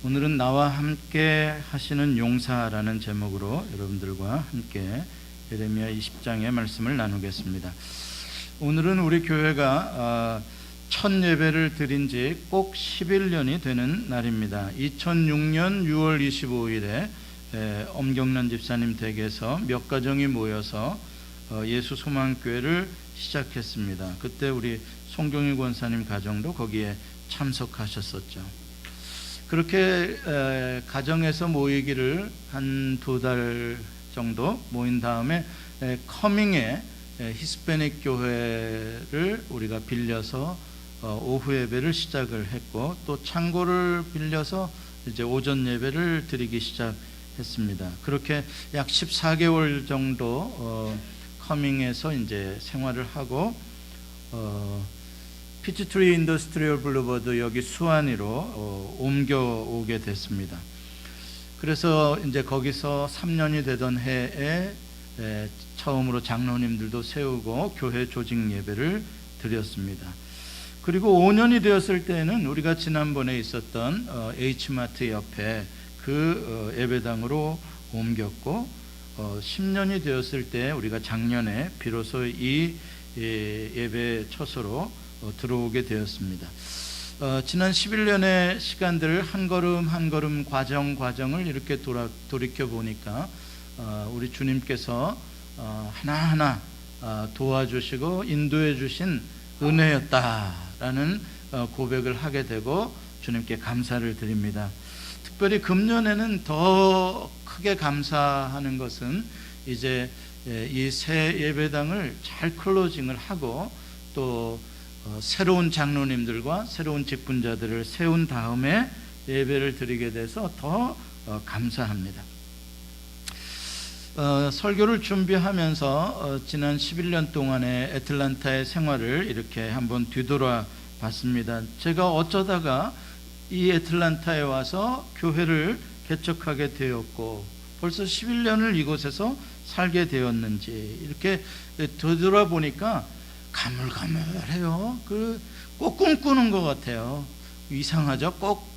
오늘은 나와 함께 하시는 용사라는 제목으로 여러분들과 함께 예레미야 20장의 말씀을 나누겠습니다. 오늘은 우리 교회가 첫 예배를 드린 지 꼭 11년이 되는 날입니다. 2006년 6월 25일에 엄경란 집사님 댁에서 몇 가정이 모여서 예수 소망교회를 시작했습니다. 그때 우리 송경희 권사님 가정도 거기에 참석하셨었죠. 그렇게 가정에서 모이기를 한 2달 정도 모인 다음에 커밍에 히스패닉 교회를 우리가 빌려서 오후 예배를 시작을 했고, 또 창고를 빌려서 이제 오전 예배를 드리기 시작했습니다. 그렇게 약 14개월 정도 커밍에서 이제 생활을 하고 피치트리 인더스트리얼 블루버드 여기 수완이로 옮겨오게 됐습니다. 그래서 이제 거기서 3년이 되던 해에 처음으로 장로님들도 세우고 교회 조직 예배를 드렸습니다. 그리고 5년이 되었을 때는 우리가 지난번에 있었던 H마트 옆에 그 예배당으로 옮겼고, 10년이 되었을 때 우리가 작년에 비로소 이 예배 처소로 들어오게 되었습니다. 지난 11년의 시간들을 한 걸음 한 걸음 과정을 이렇게 돌이켜 보니까 우리 주님께서 하나하나 도와주시고 인도해 주신 은혜였다라는 고백을 하게 되고 주님께 감사를 드립니다. 특별히 금년에는 더 크게 감사하는 것은 이제 이 새 예배당을 잘 클로징을 하고 또 새로운 장로님들과 새로운 직분자들을 세운 다음에 예배를 드리게 돼서 더 감사합니다. 설교를 준비하면서 지난 11년 동안의 애틀랜타의 생활을 이렇게 한번 뒤돌아 봤습니다. 제가 어쩌다가 이 애틀랜타에 와서 교회를 개척하게 되었고 벌써 11년을 이곳에서 살게 되었는지 이렇게 뒤돌아 보니까 가물가물해요. 꼭 꿈꾸는 것 같아요. 이상하죠? 꼭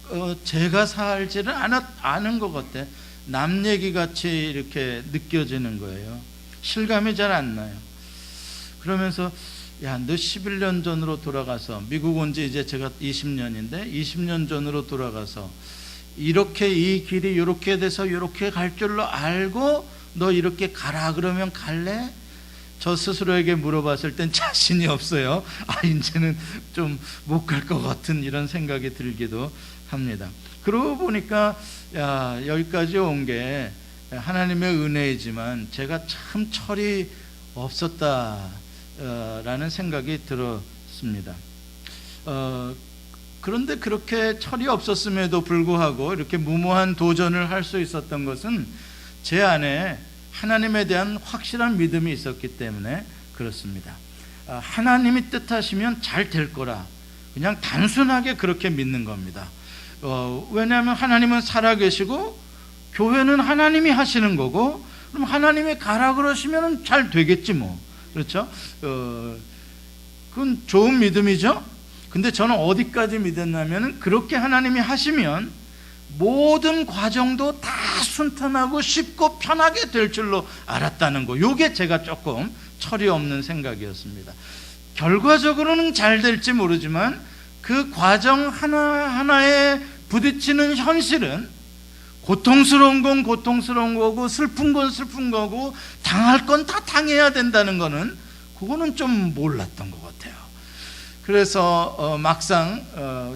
제가 살지를 않은 것 같아. 남 얘기같이 이렇게 느껴지는 거예요. 실감이 잘 안 나요. 그러면서 야, 너 11년 전으로 돌아가서, 미국 온 지 이제 제가 20년인데 20년 전으로 돌아가서 이렇게 이 길이 이렇게 돼서 이렇게 갈 줄로 알고 너 이렇게 가라 그러면 갈래? 저 스스로에게 물어봤을 땐 자신이 없어요. 이제는 좀 못 갈 것 같은 이런 생각이 들기도 합니다. 그러고 보니까 여기까지 온 게 하나님의 은혜이지만 제가 참 철이 없었다라는 생각이 들었습니다. 그런데 그렇게 철이 없었음에도 불구하고 이렇게 무모한 도전을 할 수 있었던 것은 제 안에 하나님에 대한 확실한 믿음이 있었기 때문에 그렇습니다. 하나님이 뜻하시면 잘 될 거라 그냥 단순하게 그렇게 믿는 겁니다. 왜냐하면 하나님은 살아계시고 교회는 하나님이 하시는 거고, 그럼 하나님이 가라 그러시면 잘 되겠지 뭐. 그렇죠? 그건 좋은 믿음이죠. 근데 저는 어디까지 믿었냐면 그렇게 하나님이 하시면 모든 과정도 다 순탄하고 쉽고 편하게 될 줄로 알았다는 거. 요게 제가 조금 철이 없는 생각이었습니다. 결과적으로는 잘 될지 모르지만 그 과정 하나하나에 부딪히는 현실은 고통스러운 건 고통스러운 거고 슬픈 건 슬픈 거고 당할 건 다 당해야 된다는 거는 그거는 좀 몰랐던 것 같아요. 그래서 막상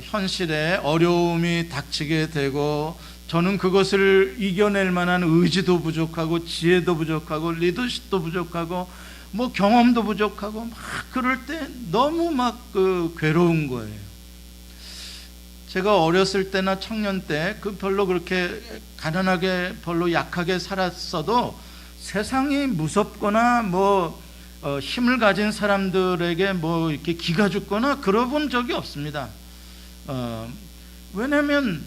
현실에 어려움이 닥치게 되고 저는 그것을 이겨낼 만한 의지도 부족하고 지혜도 부족하고 리더십도 부족하고 뭐 경험도 부족하고 막 그럴 때 너무 막 괴로운 거예요. 제가 어렸을 때나 청년 때 별로 그렇게 가난하게 별로 약하게 살았어도 세상이 무섭거나 힘을 가진 사람들에게 이렇게 기가 죽거나 그러본 적이 없습니다. 왜냐면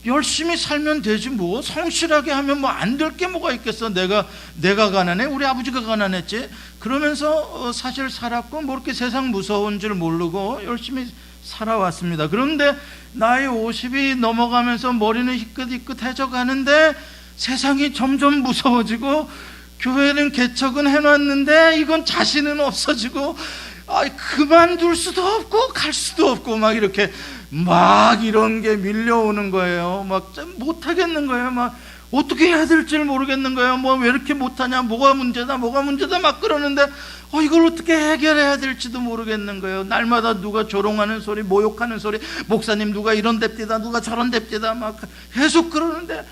열심히 살면 되지 성실하게 하면 안 될 게 뭐가 있겠어. 내가 가난해? 우리 아버지가 가난했지? 그러면서 사실 살았고 이렇게 세상 무서운 줄 모르고 열심히 살아왔습니다. 그런데 나이 50이 넘어가면서 머리는 희끗희끗해져 가는데 세상이 점점 무서워지고 교회는 개척은 해놨는데 이건 자신은 없어지고 그만둘 수도 없고 갈 수도 없고 막 이렇게 막 이런 게 밀려오는 거예요. 막 못하겠는 거예요. 막 어떻게 해야 될지 모르겠는 거예요. 뭐 왜 이렇게 못하냐, 뭐가 문제다 막 그러는데 이걸 어떻게 해결해야 될지도 모르겠는 거예요. 날마다 누가 조롱하는 소리, 모욕하는 소리, 목사님 누가 이런 답디다, 누가 저런 답디다 막 계속 그러는데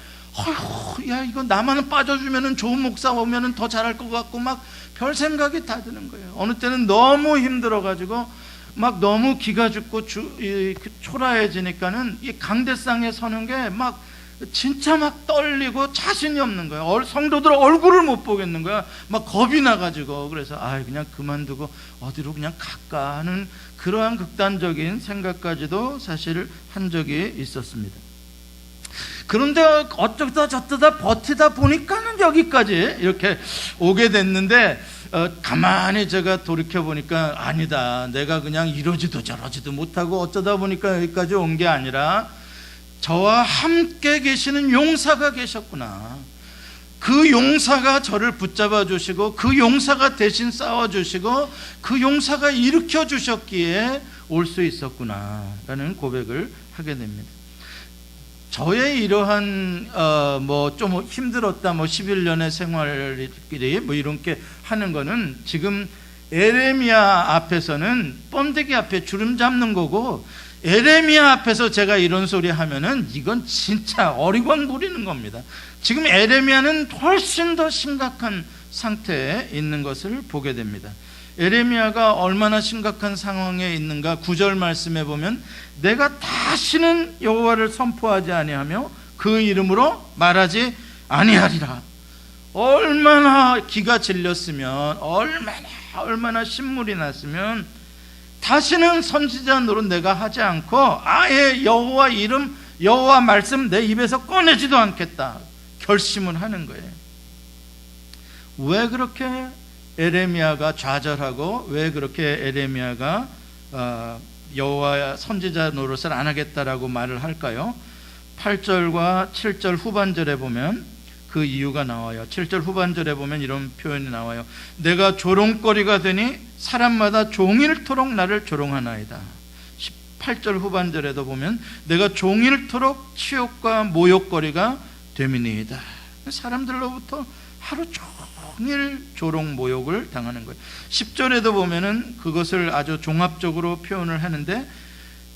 야 이거 나만 빠져주면은 좋은 목사 오면은 더 잘할 것 같고 막 별 생각이 다 드는 거예요. 어느 때는 너무 힘들어가지고 막 너무 기가 죽고 초라해지니까는 이 강대상에 서는 게 막 진짜 막 떨리고 자신이 없는 거예요. 성도들 얼굴을 못 보겠는 거야. 막 겁이 나가지고 그래서 그냥 그만두고 어디로 그냥 갈까 하는 그러한 극단적인 생각까지도 사실 한 적이 있었습니다. 그런데 어쩌다 저쩌다 버티다 보니까는 여기까지 이렇게 오게 됐는데 가만히 제가 돌이켜 보니까 아니다, 내가 그냥 이러지도 저러지도 못하고 어쩌다 보니까 여기까지 온 게 아니라 저와 함께 계시는 용사가 계셨구나. 그 용사가 저를 붙잡아 주시고 그 용사가 대신 싸워 주시고 그 용사가 일으켜 주셨기에 올 수 있었구나 라는 고백을 하게 됩니다. 저의 이러한 좀 힘들었다 11년의 생활이 이런 게 하는 거는 지금 에레미야 앞에서는 번데기 앞에 주름 잡는 거고, 에레미야 앞에서 제가 이런 소리 하면은 이건 진짜 어리광 부리는 겁니다. 지금 에레미야는 훨씬 더 심각한 상태에 있는 것을 보게 됩니다. 에레미야가 얼마나 심각한 상황에 있는가 9절 말씀에 보면 내가 다시는 여호와를 선포하지 아니하며 그 이름으로 말하지 아니하리라. 얼마나 기가 질렸으면, 얼마나 신물이 났으면 다시는 선지자 노릇 내가 하지 않고 아예 여호와 이름, 여호와 말씀 내 입에서 꺼내지도 않겠다 결심을 하는 거예요. 왜 그렇게 에레미야가 좌절하고 왜 그렇게 에레미야가 여호와 선지자 노릇을 안 하겠다라고 말을 할까요? 8절과 7절 후반절에 보면 그 이유가 나와요. 7절 후반절에 보면 이런 표현이 나와요. 내가 조롱거리가 되니 사람마다 종일토록 나를 조롱하나이다. 18절 후반절에도 보면 내가 종일토록 치욕과 모욕거리가 됨이니이다. 사람들로부터 하루 종일 조롱 모욕을 당하는 거예요. 10절에도 보면은 그것을 아주 종합적으로 표현을 하는데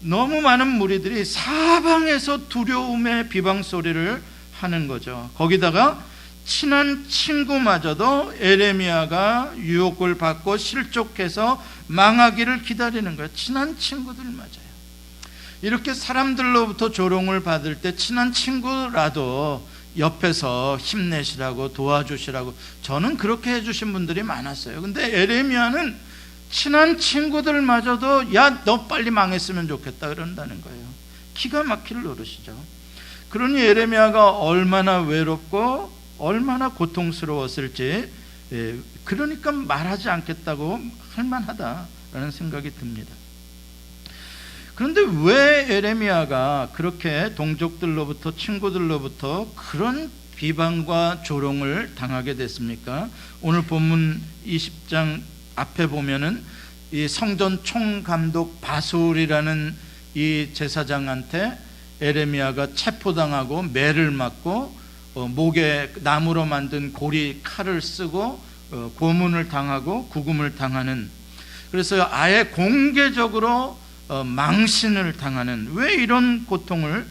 너무 많은 무리들이 사방에서 두려움의 비방 소리를 하는 거죠. 거기다가 친한 친구마저도 에레미야가 유혹을 받고 실족해서 망하기를 기다리는 거예요. 친한 친구들 맞아요. 이렇게 사람들로부터 조롱을 받을 때 친한 친구라도 옆에서 힘내시라고 도와주시라고, 저는 그렇게 해주신 분들이 많았어요. 근데 에레미야는 친한 친구들마저도 야 너 빨리 망했으면 좋겠다 그런다는 거예요. 기가 막힐 노릇이죠. 그러니 에레미야가 얼마나 외롭고 얼마나 고통스러웠을지, 그러니까 말하지 않겠다고 할만하다라는 생각이 듭니다. 그런데 왜 에레미야가 그렇게 동족들로부터, 친구들로부터 그런 비방과 조롱을 당하게 됐습니까? 오늘 본문 20장 앞에 보면은 이 성전 총감독 바술이라는 이 제사장한테 에레미야가 체포당하고 매를 맞고 목에 나무로 만든 고리 칼을 쓰고 고문을 당하고 구금을 당하는, 그래서 아예 공개적으로 망신을 당하는, 왜 이런 고통을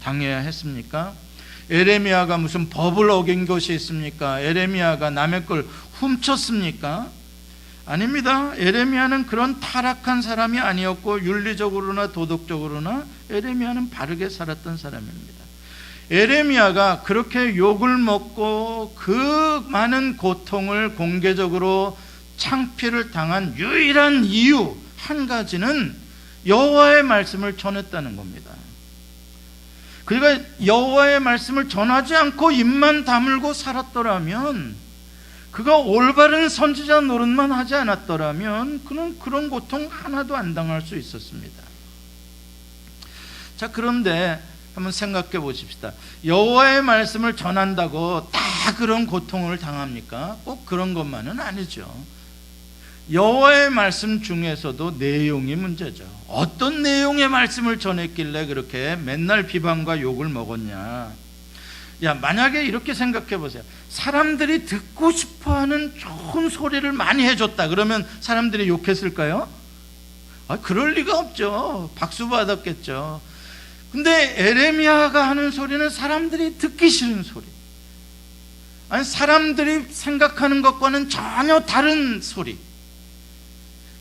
당해야 했습니까? 에레미야가 무슨 법을 어긴 것이 있습니까? 에레미야가 남의 걸 훔쳤습니까? 아닙니다. 에레미야는 그런 타락한 사람이 아니었고 윤리적으로나 도덕적으로나 에레미야는 바르게 살았던 사람입니다. 에레미야가 그렇게 욕을 먹고 그 많은 고통을 공개적으로 창피를 당한 유일한 이유 한 가지는 여호와의 말씀을 전했다는 겁니다. 그러니까 여호와의 말씀을 전하지 않고 입만 다물고 살았더라면, 그가 올바른 선지자 노릇만 하지 않았더라면 그는 그런 고통 하나도 안 당할 수 있었습니다. 자, 그런데 한번 생각해 보십시다. 여호와의 말씀을 전한다고 다 그런 고통을 당합니까? 꼭 그런 것만은 아니죠. 여호와의 말씀 중에서도 내용이 문제죠. 어떤 내용의 말씀을 전했길래 그렇게 맨날 비방과 욕을 먹었냐. 야, 만약에 이렇게 생각해 보세요. 사람들이 듣고 싶어하는 좋은 소리를 많이 해줬다 그러면 사람들이 욕했을까요? 그럴 리가 없죠. 박수 받았겠죠. 근데 에레미야가 하는 소리는 사람들이 듣기 싫은 소리, 아니 사람들이 생각하는 것과는 전혀 다른 소리,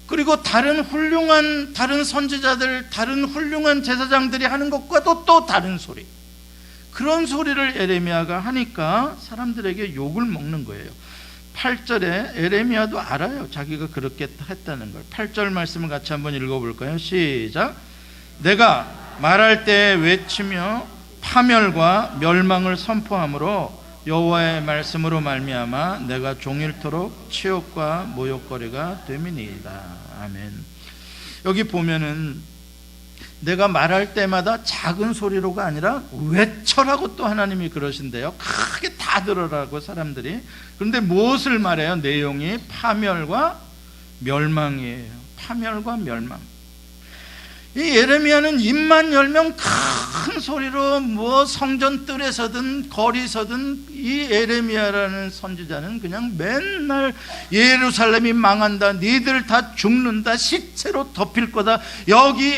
그리고 다른 선지자들, 다른 훌륭한 제사장들이 하는 것과도 또 다른 소리, 그런 소리를 에레미야가 하니까 사람들에게 욕을 먹는 거예요. 8절에 에레미야도 알아요, 자기가 그렇게 했다는 걸. 8절 말씀을 같이 한번 읽어볼까요? 시작. 내가 말할 때 외치며 파멸과 멸망을 선포함으로 여호와의 말씀으로 말미암아 내가 종일토록 치욕과 모욕거리가 됨이니이다. 아멘. 여기 보면은 내가 말할 때마다 작은 소리로가 아니라 외쳐라고 또 하나님이 그러신대요. 크게 다 들으라고 사람들이. 그런데 무엇을 말해요? 내용이 파멸과 멸망이에요. 파멸과 멸망. 이 예레미야는 입만 열면 큰 소리로 뭐 성전 뜰에서든 거리서든 이 예레미야라는 선지자는 그냥 맨날 예루살렘이 망한다, 니들 다 죽는다, 시체로 덮일 거다, 여기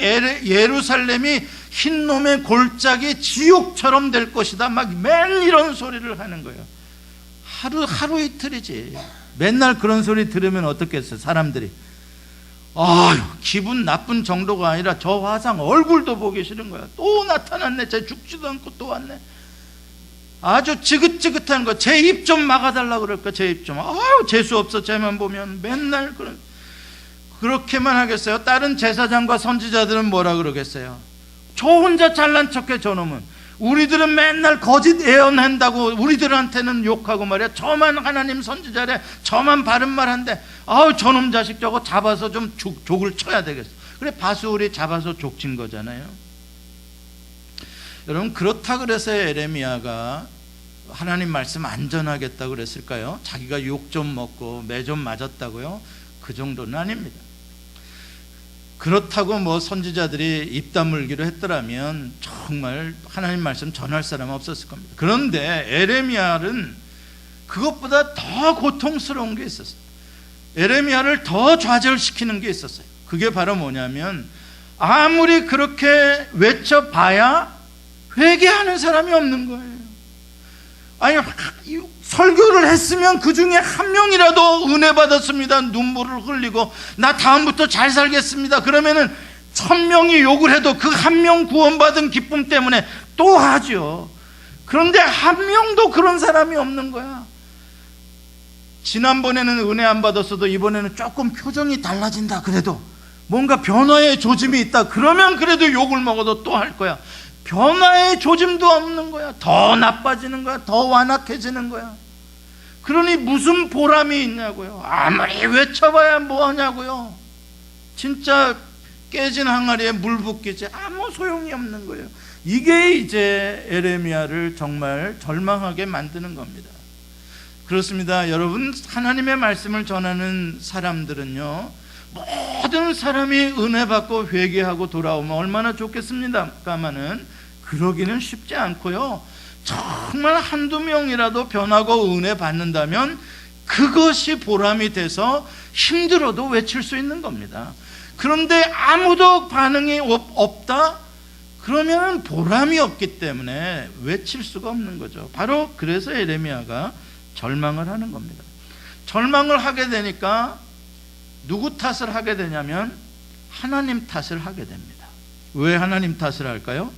예루살렘이 흰놈의 골짜기 지옥처럼 될 것이다, 막 맨 이런 소리를 하는 거예요. 하루 이틀이지. 맨날 그런 소리 들으면 어떻겠어요? 사람들이 기분 나쁜 정도가 아니라 저 화상 얼굴도 보기 싫은 거야. 또 나타났네, 쟤 죽지도 않고 또 왔네. 아주 지긋지긋한 거. 제 입 좀 막아달라고 그럴까? 제 입 좀. 재수 없어. 쟤만 보면 맨날 그렇게만 하겠어요? 다른 제사장과 선지자들은 뭐라 그러겠어요? 저 혼자 잘난 척해, 저놈은. 우리들은 맨날 거짓 예언한다고 우리들한테는 욕하고 말이야. 저만 하나님 선지자래, 저만 바른 말 한대. 저놈 자식 저거 잡아서 좀 족을 쳐야 되겠어. 그래, 바수울이 잡아서 족친 거잖아요. 여러분, 그렇다 그래서 에레미야가 하나님 말씀 안 전하겠다고 그랬을까요? 자기가 욕 좀 먹고 매 좀 맞았다고요? 그 정도는 아닙니다. 그렇다고 뭐 선지자들이 입 다물기로 했더라면 정말 하나님 말씀 전할 사람은 없었을 겁니다. 그런데 에레미야는 그것보다 더 고통스러운 게 있었어요. 에레미야를 더 좌절시키는 게 있었어요. 그게 바로 뭐냐면, 아무리 그렇게 외쳐봐야 회개하는 사람이 없는 거예요. 아니, 설교를 했으면 그 중에 한 명이라도 은혜 받았습니다, 눈물을 흘리고 나 다음부터 잘 살겠습니다, 그러면은 1000명이 욕을 해도 그 한 명 구원받은 기쁨 때문에 또 하죠. 그런데 한 명도 그런 사람이 없는 거야. 지난번에는 은혜 안 받았어도 이번에는 조금 표정이 달라진다, 그래도 뭔가 변화의 조짐이 있다, 그러면 그래도 욕을 먹어도 또 할 거야. 변화의 조짐도 없는 거야. 더 나빠지는 거야. 더 완악해지는 거야. 그러니 무슨 보람이 있냐고요. 아무리 외쳐봐야 뭐하냐고요. 진짜 깨진 항아리에 물 붓기지 아무 소용이 없는 거예요. 이게 이제 에레미야를 정말 절망하게 만드는 겁니다. 그렇습니다. 여러분, 하나님의 말씀을 전하는 사람들은요, 모든 사람이 은혜 받고 회개하고 돌아오면 얼마나 좋겠습니다만은 그러기는 쉽지 않고요, 정말 한두 명이라도 변하고 은혜 받는다면 그것이 보람이 돼서 힘들어도 외칠 수 있는 겁니다. 그런데 아무도 반응이 없다? 그러면 보람이 없기 때문에 외칠 수가 없는 거죠. 바로 그래서 에레미야가 절망을 하는 겁니다. 절망을 하게 되니까 누구 탓을 하게 되냐면 하나님 탓을 하게 됩니다. 왜 하나님 탓을 할까요?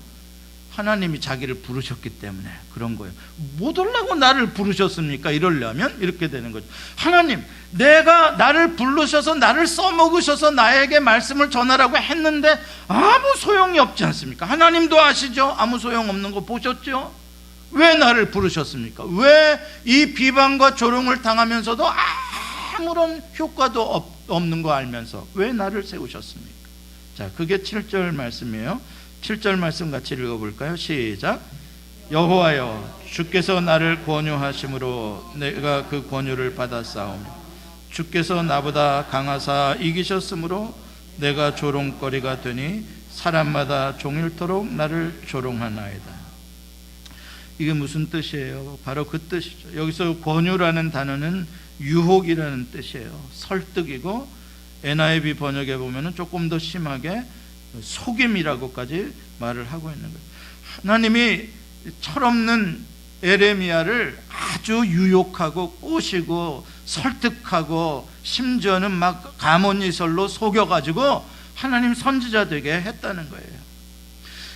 하나님이 자기를 부르셨기 때문에 그런 거예요. 못 오려고 나를 부르셨습니까? 이러려면 이렇게 되는 거죠. 하나님, 내가 나를 부르셔서 나를 써먹으셔서 나에게 말씀을 전하라고 했는데 아무 소용이 없지 않습니까? 하나님도 아시죠? 아무 소용없는 거 보셨죠? 왜 나를 부르셨습니까? 왜 이 비방과 조롱을 당하면서도 아무런 효과도 없는 거 알면서 왜 나를 세우셨습니까? 자, 그게 7절 말씀이에요. 7절 말씀 같이 읽어볼까요? 시작. 여호와여, 주께서 나를 권유하심으로 내가 그 권유를 받았사오며 주께서 나보다 강하사 이기셨으므로 내가 조롱거리가 되니 사람마다 종일토록 나를 조롱하나이다. 이게 무슨 뜻이에요? 바로 그 뜻이죠. 여기서 권유라는 단어는 유혹이라는 뜻이에요. 설득이고 NIV 번역에 보면 조금 더 심하게 속임이라고까지 말을 하고 있는 거예요. 하나님이 철없는 에레미야를 아주 유혹하고 꼬시고 설득하고 심지어는 막 가문이설로 속여가지고 하나님 선지자 되게 했다는 거예요.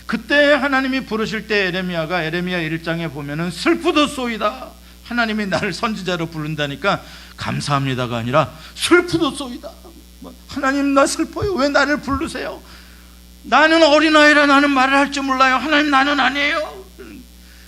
그때 하나님이 부르실 때 에레미야 1장에 보면은 슬프도소이다. 하나님이 나를 선지자로 부른다니까 감사합니다가 아니라 슬프도소이다. 하나님 나 슬퍼요. 왜 나를 부르세요? 나는 어린아이라 나는 말을 할 줄 몰라요. 하나님 나는 아니에요.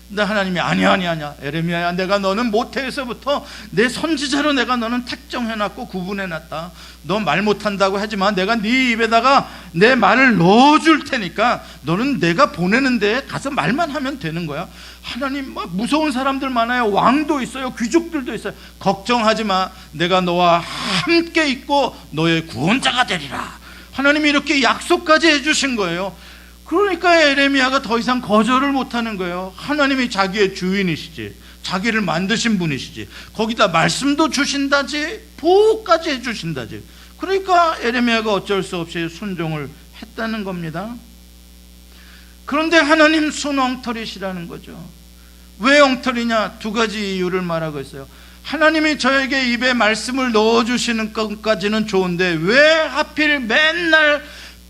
근데 하나님이 아니야 에레미야야, 내가 너는 모태에서부터 내 선지자로 내가 너는 택정해놨고 구분해놨다. 너 말 못한다고 하지만 내가 네 입에다가 내 말을 넣어줄 테니까 너는 내가 보내는 데에 가서 말만 하면 되는 거야. 하나님 막 무서운 사람들 많아요. 왕도 있어요. 귀족들도 있어요. 걱정하지 마. 내가 너와 함께 있고 너의 구원자가 되리라. 하나님이 이렇게 약속까지 해주신 거예요. 그러니까 에레미야가 더 이상 거절을 못하는 거예요. 하나님이 자기의 주인이시지, 자기를 만드신 분이시지, 거기다 말씀도 주신다지, 보호까지 해주신다지. 그러니까 에레미야가 어쩔 수 없이 순종을 했다는 겁니다. 그런데 하나님 손 엉터리시라는 거죠. 왜 엉터리냐? 두 가지 이유를 말하고 있어요. 하나님이 저에게 입에 말씀을 넣어주시는 것까지는 좋은데 왜 하필 맨날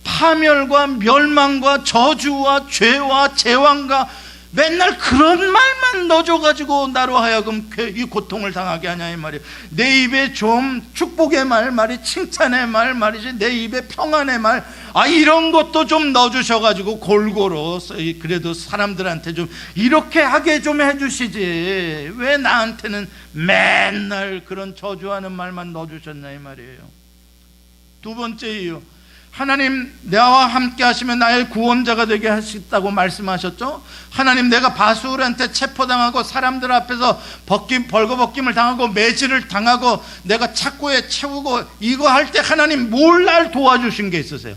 파멸과 멸망과 저주와 죄와 재앙과 맨날 그런 말만 넣어줘가지고 나로 하여금 이 고통을 당하게 하냐 이 말이에요. 내 입에 좀 축복의 말이 칭찬의 말이지, 내 입에 평안의 말 이런 것도 좀 넣어주셔가지고 골고루 그래도 사람들한테 좀 이렇게 하게 좀 해주시지, 왜 나한테는 맨날 그런 저주하는 말만 넣어주셨냐 이 말이에요. 두 번째 이유, 하나님 나와 함께 하시면 나의 구원자가 되게 하시다고 말씀하셨죠. 하나님 내가 바수울한테 체포당하고 사람들 앞에서 벌거벗김을 당하고 매질을 당하고 내가 착고에 채우고 이거 할 때 하나님 뭘 날 도와주신 게 있으세요?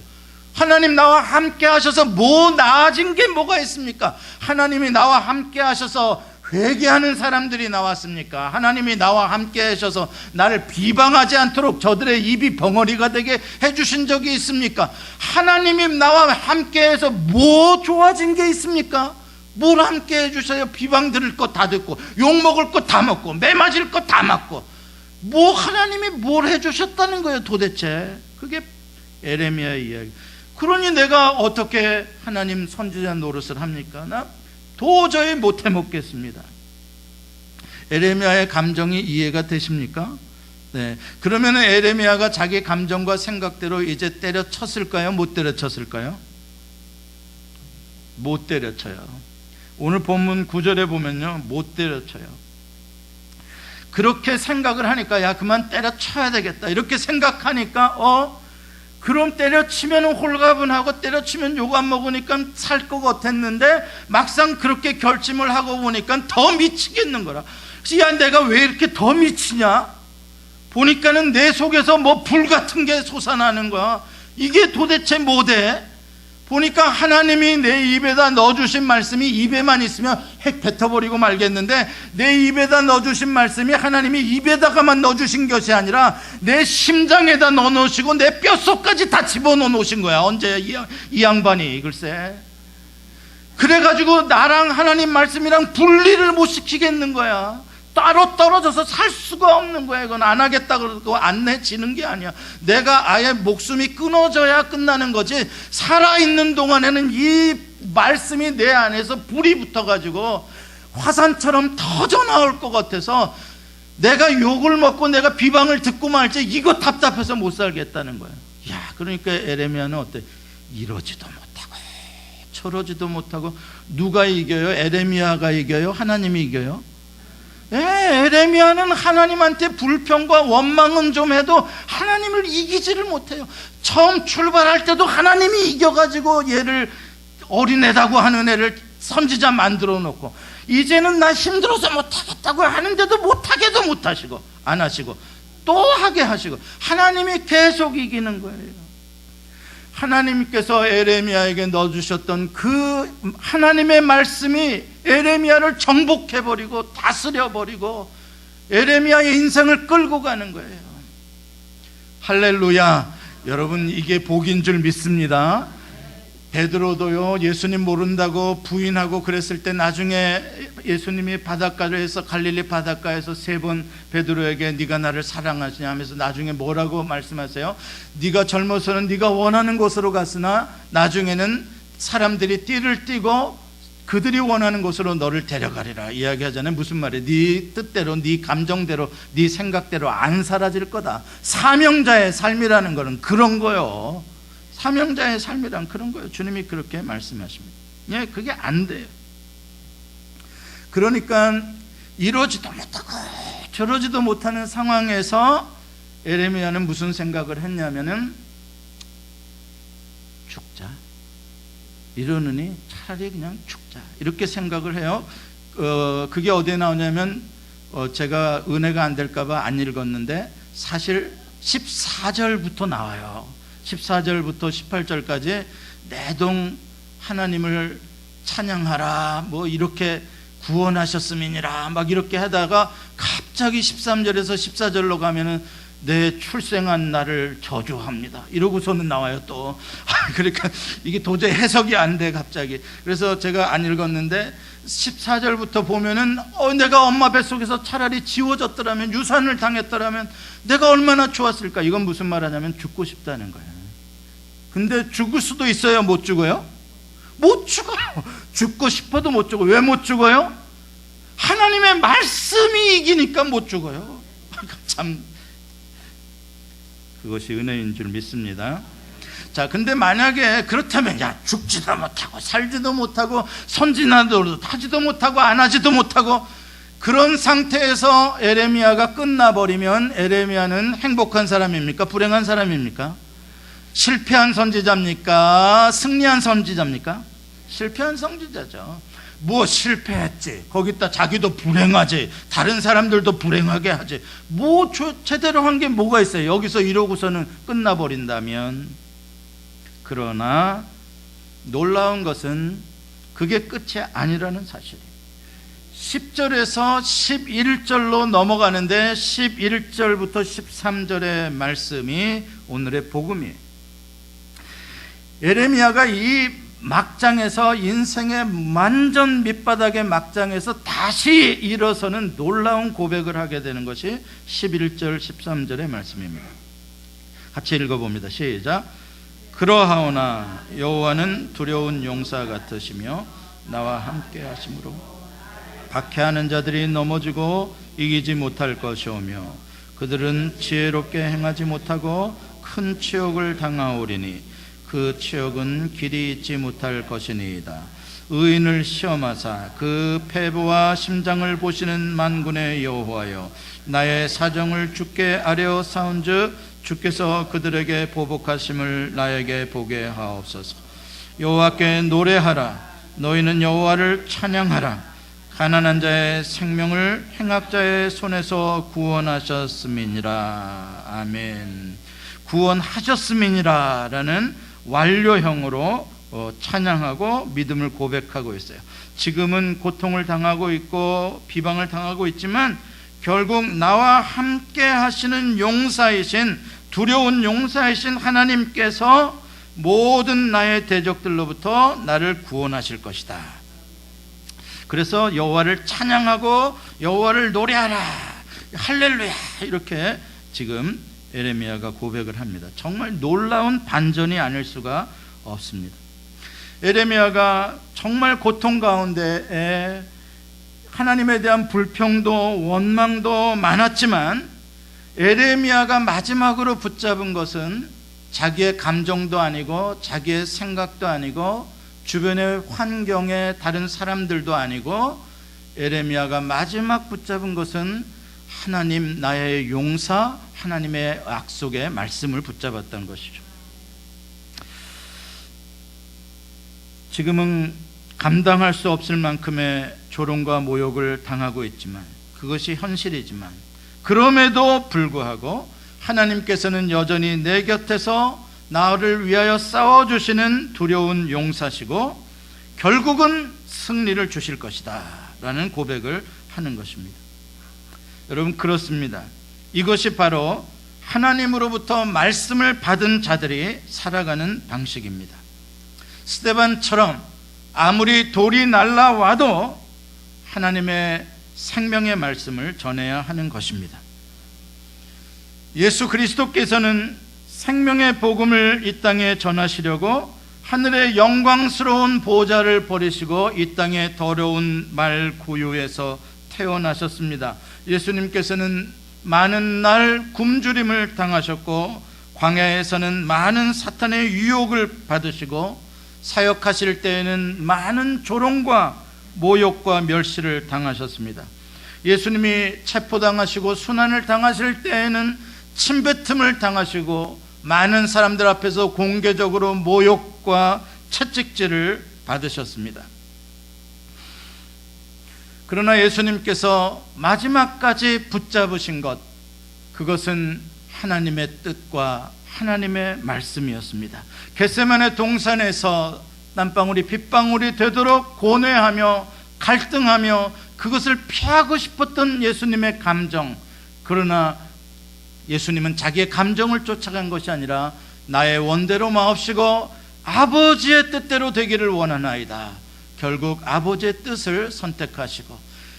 하나님 나와 함께 하셔서 뭐 나아진 게 뭐가 있습니까? 하나님이 나와 함께 하셔서 회개하는 사람들이 나왔습니까? 하나님이 나와 함께 하셔서 나를 비방하지 않도록 저들의 입이 벙어리가 되게 해주신 적이 있습니까? 하나님이 나와 함께 해서 뭐 좋아진 게 있습니까? 뭘 함께 해주셔요? 비방 들을 거 다 듣고 욕먹을 거 다 먹고 매 맞을 거 다 맞고 뭐 하나님이 뭘 해주셨다는 거예요 도대체? 그게 에레미야의 이야기. 그러니 내가 어떻게 하나님 선지자 노릇을 합니까? 나 도저히 못 해먹겠습니다. 에레미야의 감정이 이해가 되십니까? 네. 그러면 에레미야가 자기 감정과 생각대로 이제 때려쳤을까요? 못 때려쳤을까요? 못 때려쳐요. 오늘 본문 9절에 보면요, 못 때려쳐요. 그렇게 생각을 하니까 야 그만 때려쳐야 되겠다 이렇게 생각하니까 그럼 때려치면 홀가분하고 때려치면 욕 안 먹으니까 살 것 같았는데 막상 그렇게 결심을 하고 보니까 더 미치겠는 거라. 야 내가 왜 이렇게 더 미치냐? 보니까는 내 속에서 뭐 불 같은 게 솟아나는 거야. 이게 도대체 뭐대? 보니까 하나님이 내 입에다 넣어주신 말씀이 입에만 있으면 핵 뱉어버리고 말겠는데 내 입에다 넣어주신 말씀이 하나님이 입에다가만 넣어주신 것이 아니라 내 심장에다 넣어놓으시고 내 뼛속까지 다 집어넣어놓으신 거야. 언제 이 양반이 글쎄. 그래가지고 나랑 하나님 말씀이랑 분리를 못 시키겠는 거야. 따로 떨어져서 살 수가 없는 거야. 이건 안 하겠다 그러고 안 내지는 게 아니야. 내가 아예 목숨이 끊어져야 끝나는 거지 살아있는 동안에는 이 말씀이 내 안에서 불이 붙어가지고 화산처럼 터져 나올 것 같아서 내가 욕을 먹고 내가 비방을 듣고 말지 이거 답답해서 못 살겠다는 거야. 야, 그러니까 에레미야는 어때? 이러지도 못하고 저러지도 못하고. 누가 이겨요? 에레미야가 이겨요? 하나님이 이겨요? 에레미야는 하나님한테 불평과 원망은 좀 해도 하나님을 이기지를 못해요. 처음 출발할 때도 하나님이 이겨가지고 얘를 어린애라고 하는 애를 선지자 만들어 놓고 이제는 나 힘들어서 못하겠다고 하는데도 못하게도 못하시고 안 하시고 또 하게 하시고 하나님이 계속 이기는 거예요. 하나님께서 에레미야에게 넣어주셨던 그 하나님의 말씀이 에레미야를 정복해버리고 다스려버리고 에레미야의 인생을 끌고 가는 거예요. 할렐루야. 여러분, 이게 복인 줄 믿습니다. 베드로도요, 예수님 모른다고 부인하고 그랬을 때 나중에 예수님이 바닷가를 해서 갈릴리 바닷가에서 3번 베드로에게 네가 나를 사랑하시냐 하면서 나중에 뭐라고 말씀하세요? 네가 젊어서는 네가 원하는 곳으로 갔으나 나중에는 사람들이 띠를 띠고 그들이 원하는 곳으로 너를 데려가리라 이야기하잖아요. 무슨 말이에요? 네 뜻대로, 네 감정대로, 네 생각대로 안 사라질 거다. 사명자의 삶이라는 거는 그런 거요. 사명자의 삶이란 그런 거예요. 주님이 그렇게 말씀하십니다. 예, 그게 안 돼요. 그러니까 이러지도 못하고 저러지도 못하는 상황에서 에레미야는 무슨 생각을 했냐면은 죽자. 이러느니 차라리 그냥 죽자. 이렇게 생각을 해요. 그게 어디에 나오냐면 제가 은혜가 안 될까 봐 안 읽었는데 사실 14절부터 나와요. 14절부터 18절까지 내동 하나님을 찬양하라 뭐 이렇게 구원하셨음이니라 막 이렇게 하다가 갑자기 13절에서 14절로 가면은 내 출생한 날을 저주합니다 이러고서는 나와요 또. 그러니까 이게 도저히 해석이 안 돼 갑자기. 그래서 제가 안 읽었는데 14절부터 보면은 내가 엄마 뱃속에서 차라리 지워졌더라면, 유산을 당했더라면 내가 얼마나 좋았을까. 이건 무슨 말하냐면 죽고 싶다는 거예요. 근데 죽을 수도 있어요? 못 죽어요? 못 죽어요. 죽고 싶어도 못 죽어요. 왜 못 죽어요? 하나님의 말씀이 이기니까 못 죽어요. 참, 그것이 은혜인 줄 믿습니다. 자, 근데 만약에 그렇다면 야, 죽지도 못하고 살지도 못하고 선지자도 하지도 못하고 안 하지도 못하고 그런 상태에서 에레미야가 끝나버리면 에레미야는 행복한 사람입니까? 불행한 사람입니까? 실패한 선지자입니까? 승리한 선지자입니까? 실패한 선지자죠. 뭐 실패했지, 거기다 자기도 불행하지, 다른 사람들도 불행하게 하지, 뭐 제대로 한 게 뭐가 있어요? 여기서 이러고서는 끝나버린다면. 그러나 놀라운 것은 그게 끝이 아니라는 사실이에요. 10절에서 11절로 넘어가는데 11절부터 13절의 말씀이 오늘의 복음이에요. 에레미야가 이 막장에서, 인생의 완전 밑바닥의 막장에서 다시 일어서는 놀라운 고백을 하게 되는 것이 11절 13절의 말씀입니다. 같이 읽어봅니다. 시작. 그러하오나 여호와는 두려운 용사 같으시며 나와 함께 하심으로 박해하는 자들이 넘어지고 이기지 못할 것이오며 그들은 지혜롭게 행하지 못하고 큰 치욕을 당하오리니 그 치욕은 길이 있지 못할 것이니이다. 의인을 시험하사 그 패부와 심장을 보시는 만군의 여호와여, 나의 사정을 주께 아뢰어 사온즉 주께서 그들에게 보복하심을 나에게 보게 하옵소서. 여호와께 노래하라. 너희는 여호와를 찬양하라. 가난한 자의 생명을 행악자의 손에서 구원하셨음이니라. 아멘. 구원하셨음이니라 라는 완료형으로 찬양하고 믿음을 고백하고 있어요. 지금은 고통을 당하고 있고 비방을 당하고 있지만 결국 나와 함께 하시는 용사이신, 두려운 용사이신 하나님께서 모든 나의 대적들로부터 나를 구원하실 것이다. 그래서 여호와를 찬양하고 여호와를 노래하라, 할렐루야, 이렇게 지금 에레미야가 고백을 합니다. 정말 놀라운 반전이 아닐 수가 없습니다. 에레미야가 정말 고통 가운데에 하나님에 대한 불평도 원망도 많았지만 에레미야가 마지막으로 붙잡은 것은 자기의 감정도 아니고 자기의 생각도 아니고 주변의 환경의 다른 사람들도 아니고 에레미야가 마지막 붙잡은 것은 하나님 나의 용사, 하나님의 약속의 말씀을 붙잡았던 것이죠. 지금은 감당할 수 없을 만큼의 조롱과 모욕을 당하고 있지만, 그것이 현실이지만, 그럼에도 불구하고 하나님께서는 여전히 내 곁에서 나를 위하여 싸워주시는 두려운 용사시고 결국은 승리를 주실 것이다 라는 고백을 하는 것입니다. 여러분, 그렇습니다. 이것이 바로 하나님으로부터 말씀을 받은 자들이 살아가는 방식입니다. 스데반처럼 아무리 돌이 날라와도 하나님의 생명의 말씀을 전해야 하는 것입니다. 예수 그리스도께서는 생명의 복음을 이 땅에 전하시려고 하늘의 영광스러운 보좌를 버리시고 이 땅의 더러운 말 구유에서 태어나셨습니다. 예수님께서는 많은 날 굶주림을 당하셨고 광야에서는 많은 사탄의 유혹을 받으시고 사역하실 때에는 많은 조롱과 모욕과 멸시를 당하셨습니다. 예수님이 체포당하시고 순환을 당하실 때에는 침뱉음을 당하시고 많은 사람들 앞에서 공개적으로 모욕과 채찍질을 받으셨습니다. 그러나 예수님께서 마지막까지 붙잡으신 것, 그것은 하나님의 뜻과 하나님의 말씀이었습니다. 겟세마네 동산에서 땀방울이 빗방울이 되도록 고뇌하며 갈등하며 그것을 피하고 싶었던 예수님의 감정, 그러나 예수님은 자기의 감정을 쫓아간 것이 아니라 나의 원대로 마옵시고 아버지의 뜻대로 되기를 원하나이다. 결국 아버지의 뜻을 선택하시고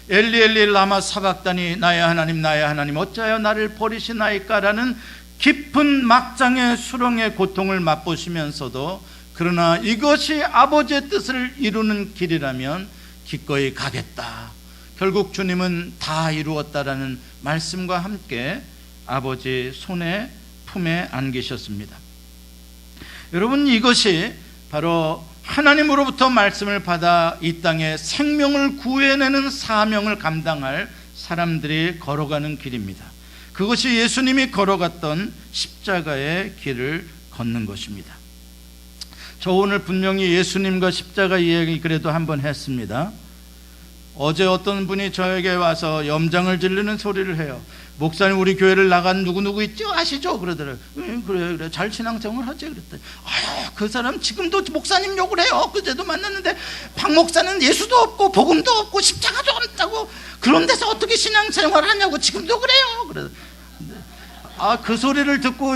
엘리 엘리 라마 사박다니 나의 하나님 어찌하여 나를 버리시나이까 라는 깊은 막장의 수렁의 고통을 맛보시면서도 그러나 이것이 아버지의 뜻을 이루는 길이라면 기꺼이 가겠다. 결국 주님은 다 이루었다라는 말씀과 함께 아버지 손에 품에 안기셨습니다. 여러분, 이것이 바로 하나님으로부터 말씀을 받아 이 땅에 생명을 구해내는 사명을 감당할 사람들이 걸어가는 길입니다. 그것이 예수님이 걸어갔던 십자가의 길을 걷는 것입니다. 저 오늘 분명히 예수님과 십자가 이야기 그래도 한번 했습니다. 어제 어떤 분이 저에게 와서 염장을 지르는 소리를 해요. 목사님, 우리 교회를 나간 누구누구 있죠? 아시죠? 그러더라고요. 그래 잘 신앙생활 하지 그랬더니 그 사람 지금도 목사님 욕을 해요. 그제도 만났는데 박 목사는 예수도 없고 복음도 없고 십자가도 없다고 그런 데서 어떻게 신앙생활 하냐고 지금도 그래요. 그 소리를 듣고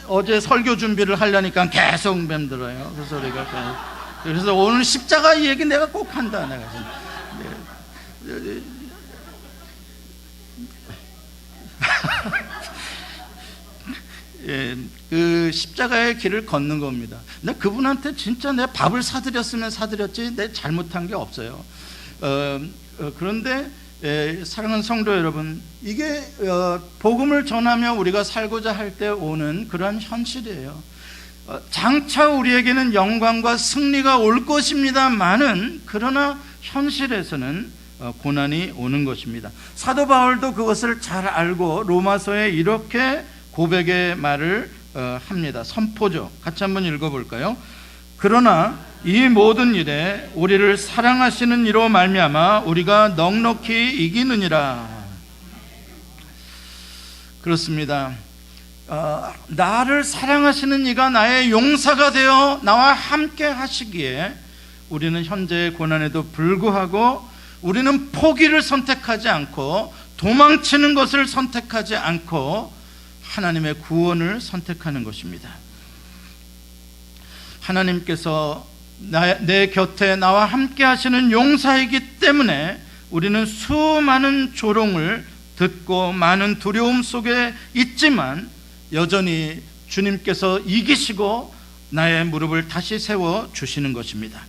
어제 설교 준비를 하려니까 계속 맴들어요. 그 소리가. 그래서 오늘 십자가 이 얘기 내가 꼭 한다. 내가 예, 그 십자가의 길을 걷는 겁니다. 나 그분한테 진짜 내 밥을 사드렸으면 사드렸지 내 잘못한 게 없어요. 그런데 사랑하는 성도 여러분, 이게 복음을 전하며 우리가 살고자 할 때 오는 그러한 현실이에요. 장차 우리에게는 영광과 승리가 올 것입니다만은 그러나 현실에서는 고난이 오는 것입니다. 사도 바울도 그것을 잘 알고 로마서에 이렇게 고백의 말을 합니다. 선포죠. 같이 한번 읽어볼까요? 그러나 이 모든 일에 우리를 사랑하시는 이로 말미암아 우리가 넉넉히 이기느니라. 그렇습니다. 나를 사랑하시는 이가 나의 용사가 되어 나와 함께 하시기에 우리는 현재의 고난에도 불구하고 우리는 포기를 선택하지 않고 도망치는 것을 선택하지 않고 하나님의 구원을 선택하는 것입니다. 하나님께서 내 곁에 나와 함께 하시는 용사이기 때문에 우리는 수많은 조롱을 듣고 많은 두려움 속에 있지만 여전히 주님께서 이기시고 나의 무릎을 다시 세워 주시는 것입니다.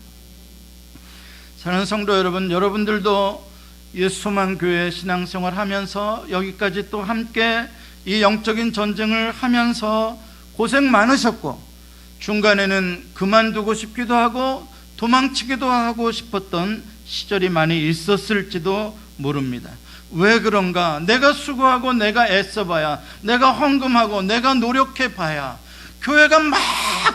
사랑하는 성도 여러분, 여러분들도 예수만 교회 신앙생활 하면서 여기까지 또 함께 이 영적인 전쟁을 하면서 고생 많으셨고 중간에는 그만두고 싶기도 하고 도망치기도 하고 싶었던 시절이 많이 있었을지도 모릅니다. 왜 그런가? 내가 수고하고 내가 애써봐야, 내가 헌금하고 내가 노력해봐야 교회가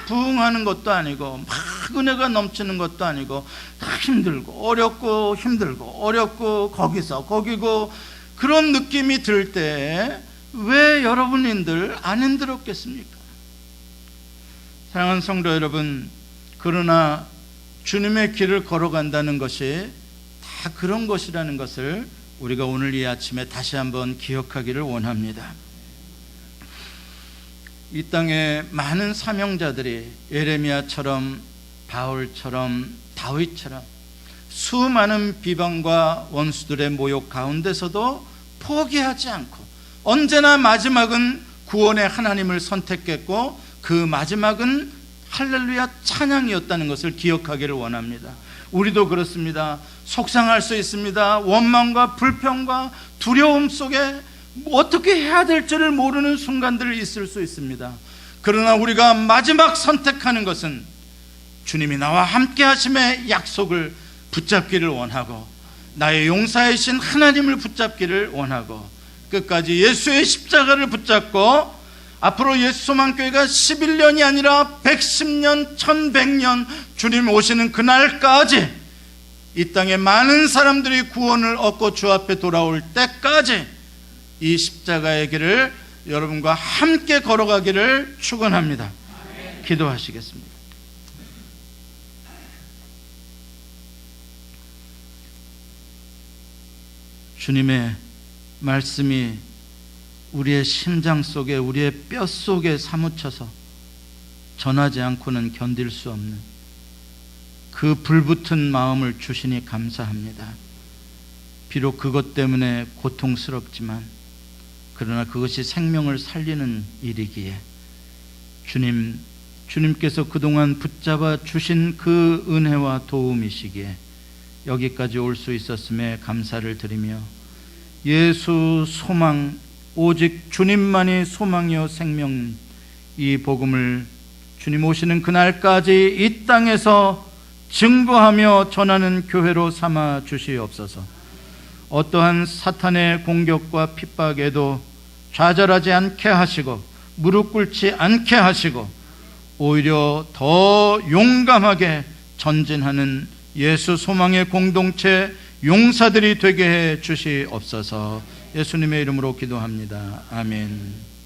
부흥하는 것도 아니고 막 은혜가 넘치는 것도 아니고 다 힘들고 어렵고 힘들고 어렵고 거기서 거기고 그런 느낌이 들 때 왜 여러분들 안 힘들었겠습니까? 사랑하는 성도 여러분, 그러나 주님의 길을 걸어간다는 것이 다 그런 것이라는 것을 우리가 오늘 이 아침에 다시 한번 기억하기를 원합니다. 이 땅에 많은 사명자들이 예레미야처럼 바울처럼 다윗처럼 수많은 비방과 원수들의 모욕 가운데서도 포기하지 않고 언제나 마지막은 구원의 하나님을 선택했고 그 마지막은 할렐루야 찬양이었다는 것을 기억하기를 원합니다. 우리도 그렇습니다. 속상할 수 있습니다. 원망과 불평과 두려움 속에 어떻게 해야 될지를 모르는 순간들이 있을 수 있습니다. 그러나 우리가 마지막 선택하는 것은 주님이 나와 함께 하심의 약속을 붙잡기를 원하고 나의 용사이신 하나님을 붙잡기를 원하고 끝까지 예수의 십자가를 붙잡고 앞으로 예수소망교회가 11년이 아니라 110년, 1100년 주님 오시는 그날까지 이 땅에 많은 사람들이 구원을 얻고 주 앞에 돌아올 때까지 이 십자가의 길을 여러분과 함께 걸어가기를 축원합니다. 기도하시겠습니다. 주님의 말씀이 우리의 심장 속에 우리의 뼈 속에 사무쳐서 전하지 않고는 견딜 수 없는 그 불붙은 마음을 주시니 감사합니다. 비록 그것 때문에 고통스럽지만 그러나 그것이 생명을 살리는 일이기에 주님께서 그동안 붙잡아 주신 그 은혜와 도움이시기에 여기까지 올 수 있었음에 감사를 드리며 예수 소망 오직 주님만이 소망이요 생명 이 복음을 주님 오시는 그날까지 이 땅에서 증거하며 전하는 교회로 삼아 주시옵소서. 어떠한 사탄의 공격과 핍박에도 좌절하지 않게 하시고 무릎 꿇지 않게 하시고 오히려 더 용감하게 전진하는 예수 소망의 공동체 용사들이 되게 해 주시옵소서. 예수님의 이름으로 기도합니다. 아멘.